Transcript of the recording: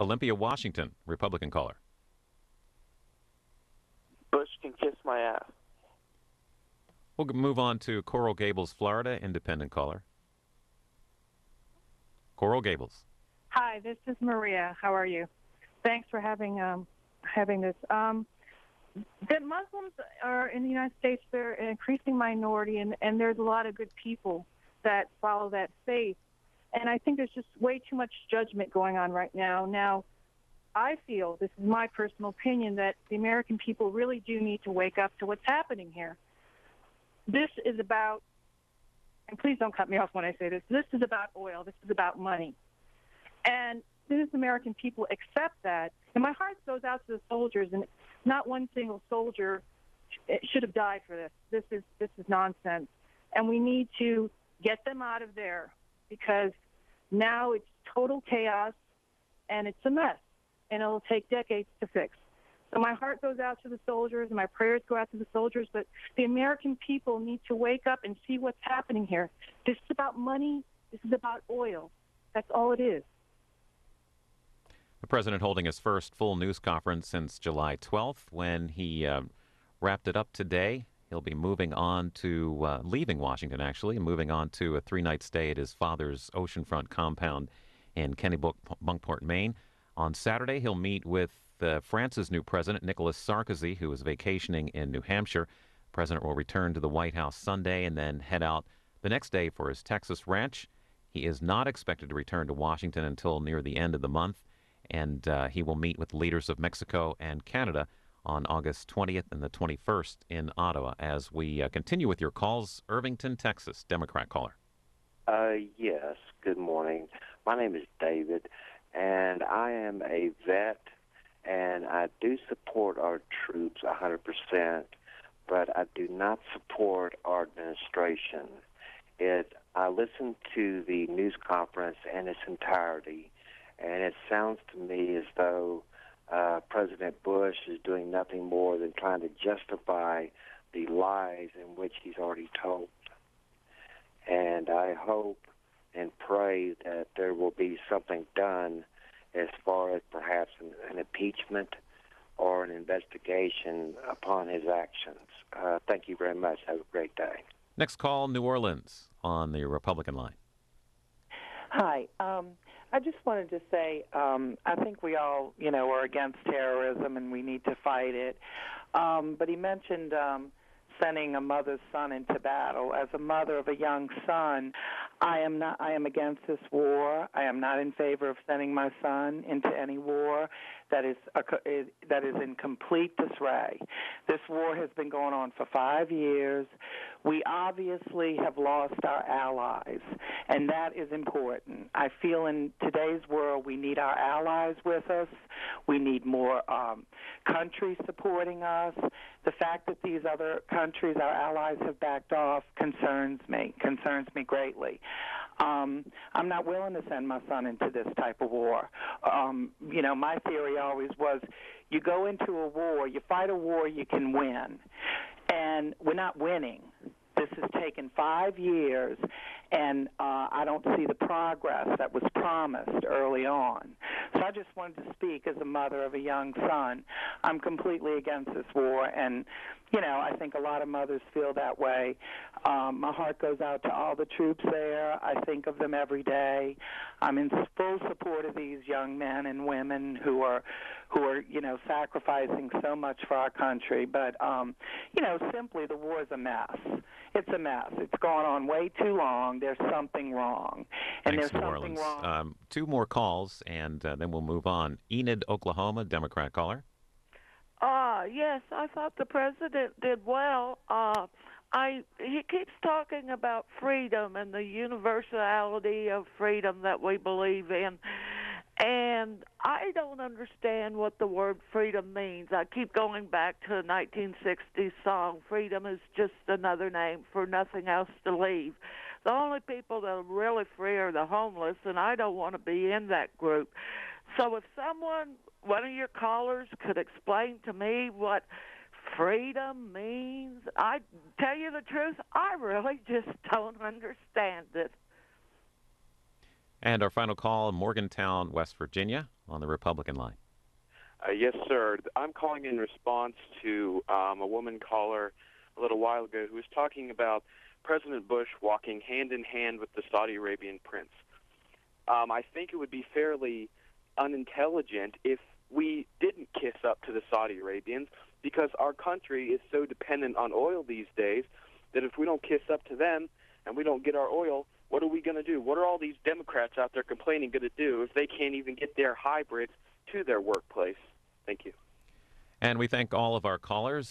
Olympia, Washington, Republican caller. Bush can kiss my ass. We'll move on to Coral Gables, Florida, independent caller. Coral Gables. Hi, this is Maria. How are you? Thanks for having this. The Muslims are in the United States. They're an increasing minority, and there's a lot of good people that follow that faith. And I think there's just way too much judgment going on right now. Now, I feel, this is my personal opinion, that the American people really do need to wake up to what's happening here. This is about, and please don't cut me off when I say this is about oil. This is about money. And as soon as the American people accept that, and my heart goes out to the soldiers, and not one single soldier should have died for this. This is nonsense. And we need to get them out of there, because now it's total chaos and it's a mess, and it'll take decades to fix. So my heart goes out to the soldiers, and my prayers go out to the soldiers, but the American people need to wake up and see what's happening here. This is about money. This is about oil. That's all it is. The president holding his first full news conference since July 12th. When he wrapped it up today, he'll be moving on to, leaving Washington actually, and moving on to a 3-night stay at his father's oceanfront compound in Kennebunkport, Maine. On Saturday, he'll meet with France's new president, Nicolas Sarkozy, who is vacationing in New Hampshire. The president will return to the White House Sunday and then head out the next day for his Texas ranch. He is not expected to return to Washington until near the end of the month, and he will meet with leaders of Mexico and Canada on August 20th and the 21st in Ottawa. As we continue with your calls, Irvington, Texas, Democrat caller. Yes, good morning. My name is David, and I am a vet, and I do support our troops 100%, but I do not support our administration. I listened to the news conference in its entirety, and it sounds to me as though President Bush is doing nothing more than trying to justify the lies in which he's already told. And I hope and pray that there will be something done as far as perhaps an impeachment or an investigation upon his actions. Thank you very much. Have a great day. Next call, New Orleans on the Republican line. Hi. I just wanted to say I think we all, are against terrorism and we need to fight it. But he mentioned sending a mother's son into battle. As a mother of a young son, I am against this war. I am not in favor of sending my son into any war that is in complete disarray. This war has been going on for 5 years. We obviously have lost our allies, and that is important. I feel in today's world we need our allies with us. We need more countries supporting us. The fact that these other countries, our allies, have backed off concerns me greatly. I'm not willing to send my son into this type of war. My theory always was you go into a war, you fight a war you can win. And we're not winning. This has taken 5 years, and I don't see the progress that was promised early on. So I just wanted to speak as a mother of a young son. I'm completely against this war, and, I think a lot of mothers feel that way. My heart goes out to all the troops there. I think of them every day. I'm in full support of these young men and women who are sacrificing so much for our country. But, simply the war is a mess. It's a mess. It's gone on way too long. There's something wrong. And Thanks, there's New something Orleans. wrong. Two more calls, and then we'll move on. Enid, Oklahoma, Democrat caller. Yes, I thought the president did well. He keeps talking about freedom and the universality of freedom that we believe in. And I don't understand what the word freedom means. I keep going back to a 1960s song, freedom is just another name for nothing else to leave. The only people that are really free are the homeless, and I don't want to be in that group. So if one of your callers could explain to me what freedom means, I tell you the truth, I really just don't understand it. And our final call, Morgantown, West Virginia. on the Republican line. Yes, sir. I'm calling in response to a woman caller a little while ago who was talking about President Bush walking hand in hand with the Saudi Arabian prince. I think it would be fairly unintelligent if we didn't kiss up to the Saudi Arabians, because our country is so dependent on oil these days that if we don't kiss up to them and we don't get our oil, what are we going to do? What are all these Democrats out there complaining going to do if they can't even get their hybrids to their workplace? Thank you. And we thank all of our callers.